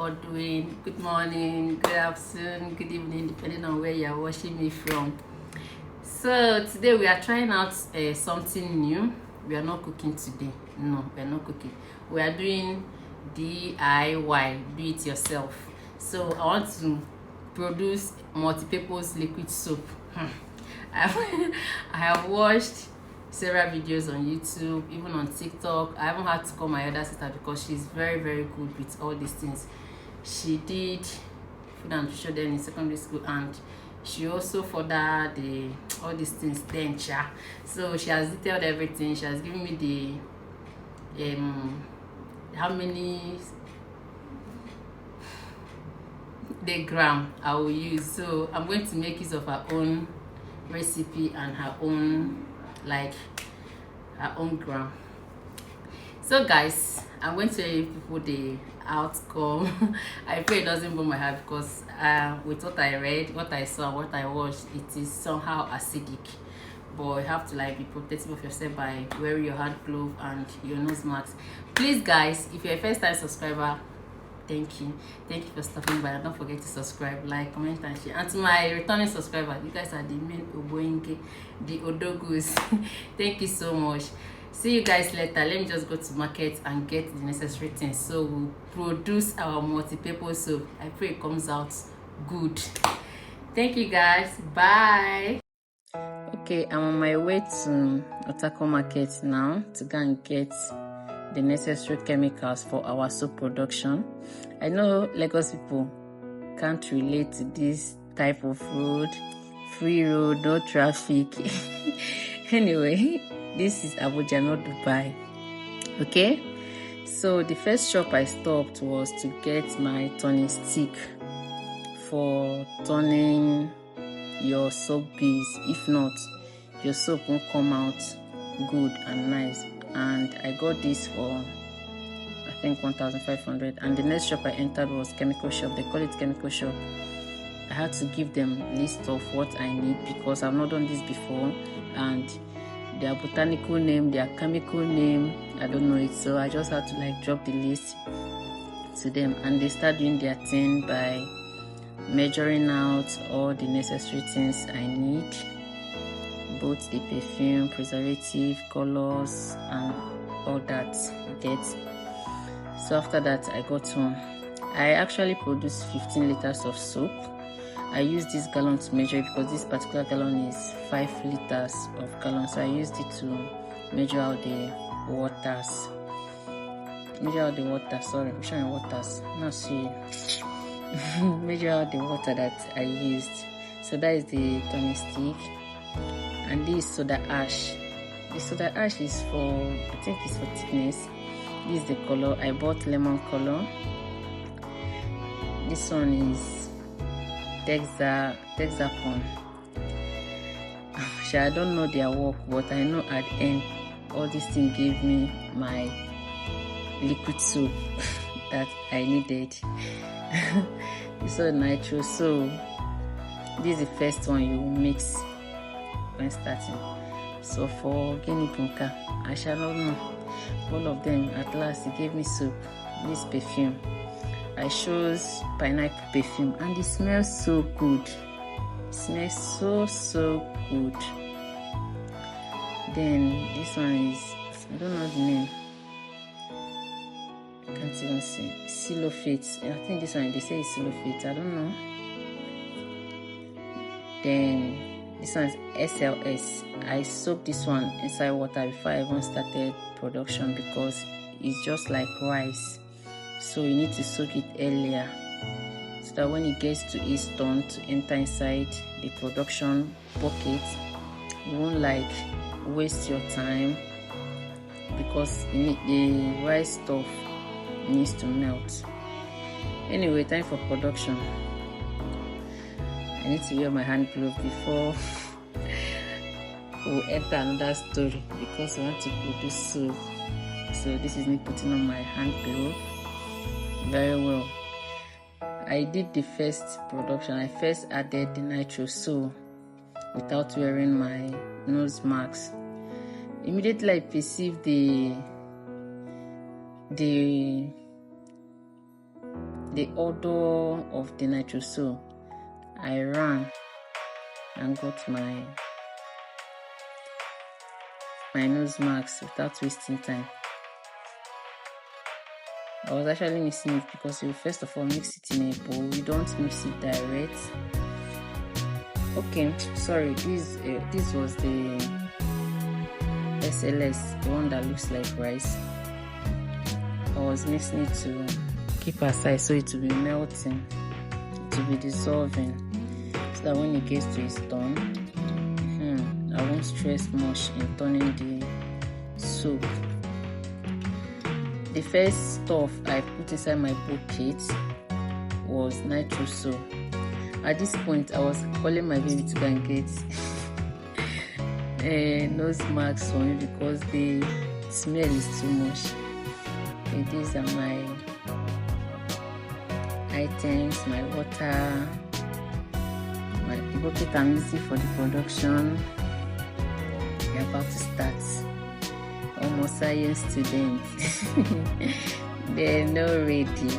all doing. Good morning, good afternoon, good evening, depending on where you are watching me from. So today we are trying out something new. We are not cooking today. No, we are not cooking. We are doing DIY, do it yourself. So I want to produce multi-purpose liquid soap. I have watched several videos on YouTube, even on TikTok. I haven't had to call my other sister because she's very good with all these things. She did food and nutrition then in secondary school, and she also furthered all these things then. So she has detailed everything. She has given me the how many the gram I will use. So I'm going to make use of her own recipe and her own gram. So guys, I'm going to tell you people the outcome. I pray it doesn't burn my heart because with what I read, what I saw, what I watched, it is somehow acidic. But you have to be protective of yourself by wearing your hand glove and your nose mask. Please guys, if you're a first time subscriber, thank you for stopping by. Don't forget to subscribe, like, comment and share. And to my returning subscribers, you guys are the main oboinke, the odogus. Thank you so much. See you guys later. Let me just go to market and get the necessary things so we'll produce our multi-purpose soap. I pray it comes out good. Thank you guys. Bye. Okay, I'm on my way to Otako market now to go and get the necessary chemicals for our soap production. I know Lagos people can't relate to this type of road, free road, no traffic. Anyway, this is Abuja, not Dubai. Okay, so the first shop I stopped was to get my turning stick for turning your soap base. If not, your soap won't come out good and nice. And I got this for I think 1,500. And the next shop I entered was chemical shop. They call it chemical shop. I had to give them list of what I need because I've not done this before, and their botanical name, their chemical name, I don't know it. So I just had to drop the list to them, and they start doing their thing by measuring out all the necessary things I need, both the perfume, preservative, colors, and all that. So after that, I got home. I actually produced 15 liters of soap. I used this gallon to measure it because this particular gallon is 5 liters of gallon. So I used it to measure out the waters. Sorry, I'm showing waters. Now see. Measure out the water that I used. So that is the turning stick, and this soda ash. The soda ash is for, I think it's for thickness. This is the color. I bought lemon color. This one is Texapon. I don't know their work, but I know at the end all this thing gave me my liquid soap that I needed. This is Nitrosol. This is the first one you mix when starting. So for Guinea Punka, I shall not know. All of them, at last, it gave me soap. This perfume, I chose pineapple perfume, and it smells so good. It smells so good. Then this one is, I don't know the name. I can't even see. Sulphate. I think this one, they say it's sulphate. I don't know. Then this one is SLS. I soaked this one inside water before I even started production because it's just like rice. So you need to soak it earlier so that when it gets to its turn to enter inside the production bucket, you won't waste your time because the rice stuff needs to melt. Anyway, time for production. I need to wear my hand glove before we'll enter another story because I want to produce soap. So this is me putting on my hand glove very well. I did the first production. I first added the Nitrosol without wearing my nose mask. Immediately I perceived the the odor of the Nitrosol, I ran and got my nose mask without wasting time. I was actually mixing it because you first of all mix it in a bowl. You don't mix it direct. Okay, sorry, this was the SLS, the one that looks like rice. I was mixing it to keep aside so it will be melting, it will be dissolving, so that when it gets to its turn, I won't stress much in turning the soup. The first stuff I put inside my bucket was Nitrosol. At this point, I was calling my baby to go and get nose masks for me because the smell is too much. Okay, these are my items, my water, my bucket I'm using for the production. We're about to start. Almost science students. They're not ready.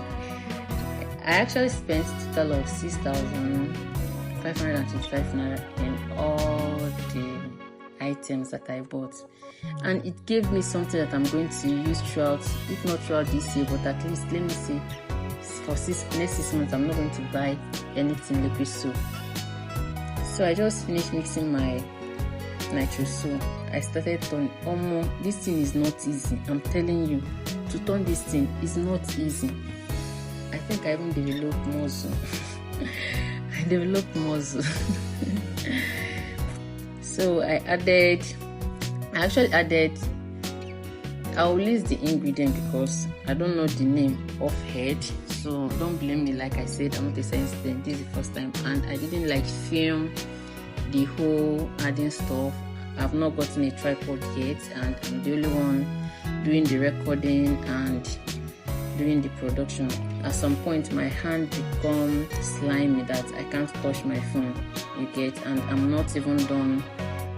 I actually spent a total of 6,525 naira in all the items that I bought, and it gave me something that I'm going to use throughout, if not throughout this year, but at least let me see, for next 6 months I'm not going to buy anything liquid soap. So I just finished mixing my Nitrosol. I started turning. This thing is not easy. I'm telling you, to turn this thing is not easy. I think I even developed muscle. So I actually added, I'll list the ingredient because I don't know the name offhand, so don't blame me. Like I said, I'm not a science student. This is the first time, and I didn't like film the whole adding stuff. I've not gotten a tripod yet, and I'm the only one doing the recording and doing the production. At some point my hand become slimy that I can't touch my phone, you get, and I'm not even done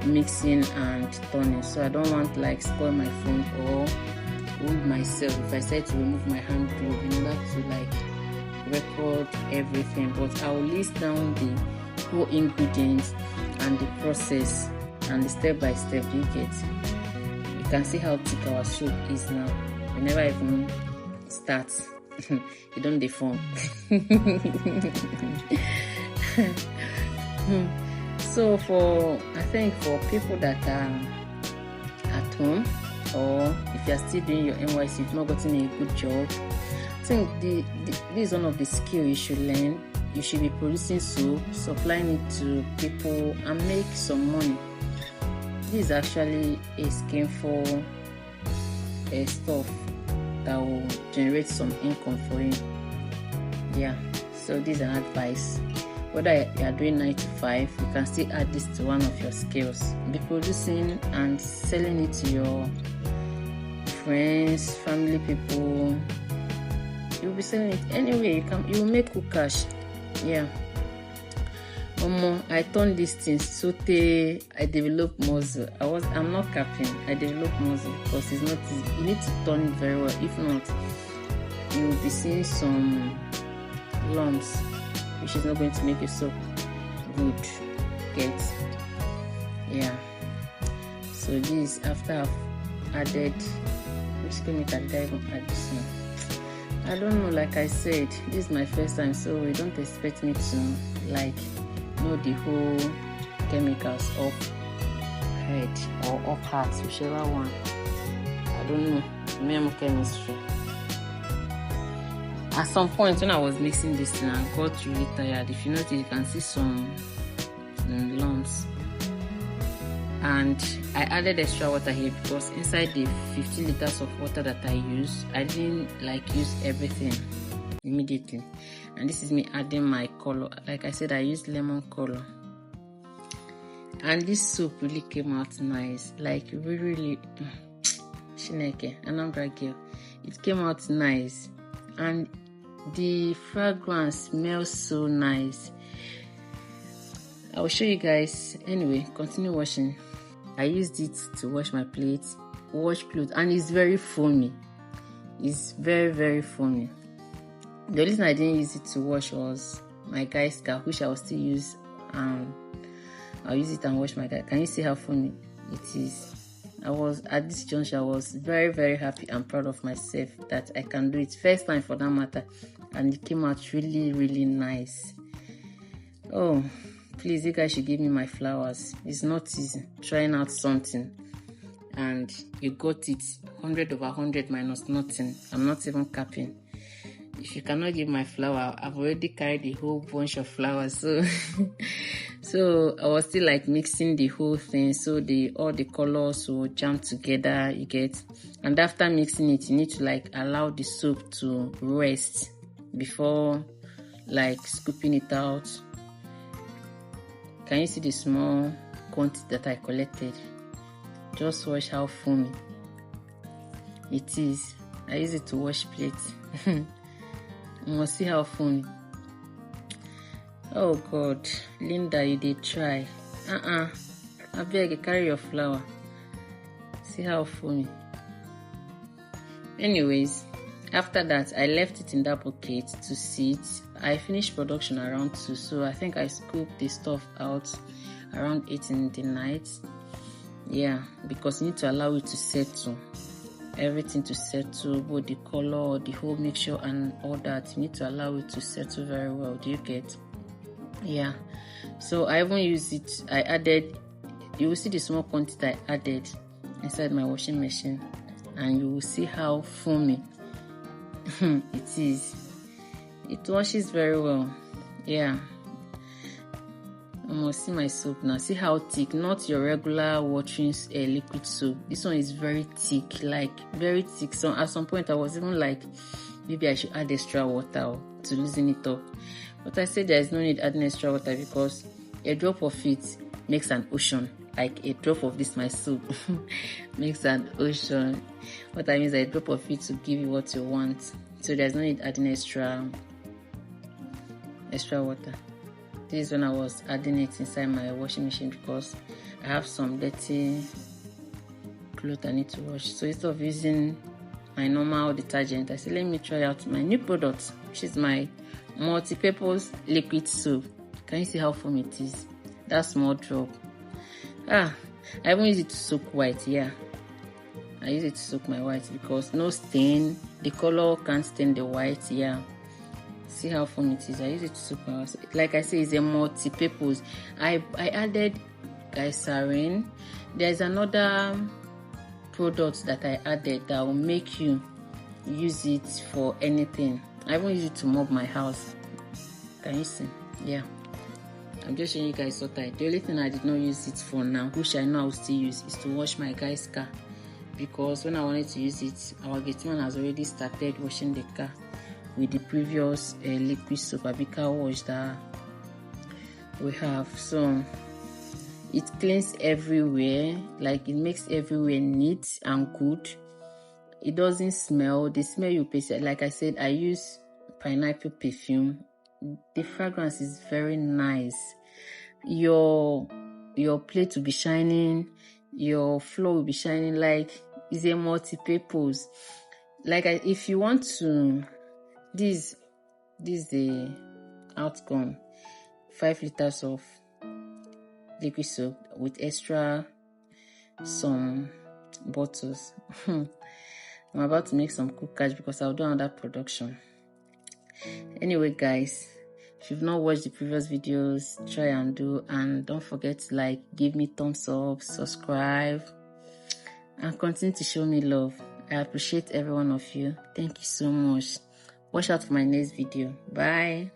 mixing and turning, so I don't want like spoil my phone or wound myself if I decide to remove my hand glove in order to like record everything. But I will list down the whole ingredients and the process and the step by step, you get. You can see how thick our soup is now. We never even start. You don't deform. So I think for people that are at home, or if you are still doing your NYC, you've not gotten a good job, I think this is one of the skills you should learn. You should be producing soap, supplying it to people, and make some money. This is actually a scheme for stuff that will generate some income for you. Yeah, so this is an advice. Whether you are doing 9 to 5, you can still add this to one of your skills. Be producing and selling it to your friends, family, people. You'll be selling it anyway. You will make good cash. Yeah. I turned this thing saute. I developed muscle. I'm not capping. I developed muscle because it's not easy. You need to turn it very well. If not, you will be seeing some lumps, which is not going to make your soap good. Get? Yeah. So this, after I've added, which chemical did I even add this one? I don't know. Like I said, this is my first time, so you don't expect me to like know the whole chemicals up head or up heart, whichever one. I don't know. Memo chemistry. At some point when I was mixing this thing, I got really tired. If you notice, you can see some lumps, and I added extra water here because inside the 50 liters of water that I use, I didn't like use everything immediately. And this is me adding my color. Like I said, I used lemon color, and this soup really came out nice. Like really Shineke, Anambra girl. It came out nice, and the fragrance smells so nice. I will show you guys. Anyway, continue washing. I used it to wash my plates, wash clothes, and it's very foamy. It's very, very foamy. The only thing I didn't use it to wash was my guy's car, which I will still use. I'll use it and wash my guy. Can you see how funny it is? I was at this juncture, I was very, very happy and proud of myself that I can do it. First time for that matter, and it came out really, really nice. Oh, please, you guys should give me my flowers. It's not easy trying out something and you got it 100 over 100 minus nothing. I'm not even capping. If you cannot give my flower, I've already carried a whole bunch of flowers. So I was still like mixing the whole thing, so all the colors will jam together, you get. And after mixing it, you need to like allow the soap to rest before like scooping it out. Can you see the small quantity that I collected? Just watch how foamy it is. I use it to wash plates. You must see how foamy. Oh God, Linda, you did try. I beg you, carry your flower. See how foamy. Anyways, after that, I left it in that bucket to sit. I finished production around 2, so I think I scooped the stuff out around 8 in the night. Yeah, because you need to allow it to settle. Everything to settle, both the color, the whole mixture and all that. You need to allow it to settle very well. Do you get? Yeah. So I even use it. I added, you will see the small quantity I added inside my washing machine, and you will see how foamy it is. It washes very well. Yeah. I must see my soap now. See how thick, not your regular watering liquid soap. This one is very thick, like very thick. So at some point I was even like, maybe I should add extra water to loosen it up. But I said there is no need adding extra water because a drop of it makes an ocean. Like a drop of this my soap makes an ocean. What that means, a drop of it to give you what you want. So there's no need adding extra water. This is when I was adding it inside my washing machine because I have some dirty clothes I need to wash. So instead of using my normal detergent, I said let me try out my new product, which is my multi-purpose liquid soap. Can you see how foamy it is? That small drop. I even use it to soak white. Yeah, I use it to soak my white because no stain. The color can't stain the white. Yeah. See how foamy it is. I use it to soak my white. Like I say, it's a multi-purpose. I added Glycerin. There's another product that I added that will make you use it for anything. I even use it to mop my house. Can you see? Yeah. I'm just showing you guys what I. The only thing I did not use it for now, which I know I will still use, is to wash my guy's car. Because when I wanted to use it, our gateman has already started washing the car with the previous liquid soap, a big car wash that we have. So it cleans everywhere, like it makes everywhere neat and good. It doesn't smell. The smell you taste, like I said, I use pineapple perfume. The fragrance is very nice. Your plate will be shining, your floor will be shining. Like it's a multi-purpose. Like if you want to, this is the outcome. 5 liters of liquid soap with extra some bottles. I'm about to make some cook cash because I'll do another production. Anyway guys, if you've not watched the previous videos, try and do, and don't forget to like, give me thumbs up, subscribe, and continue to show me love. I appreciate every one of you. Thank you so much. Watch out for my next video. Bye.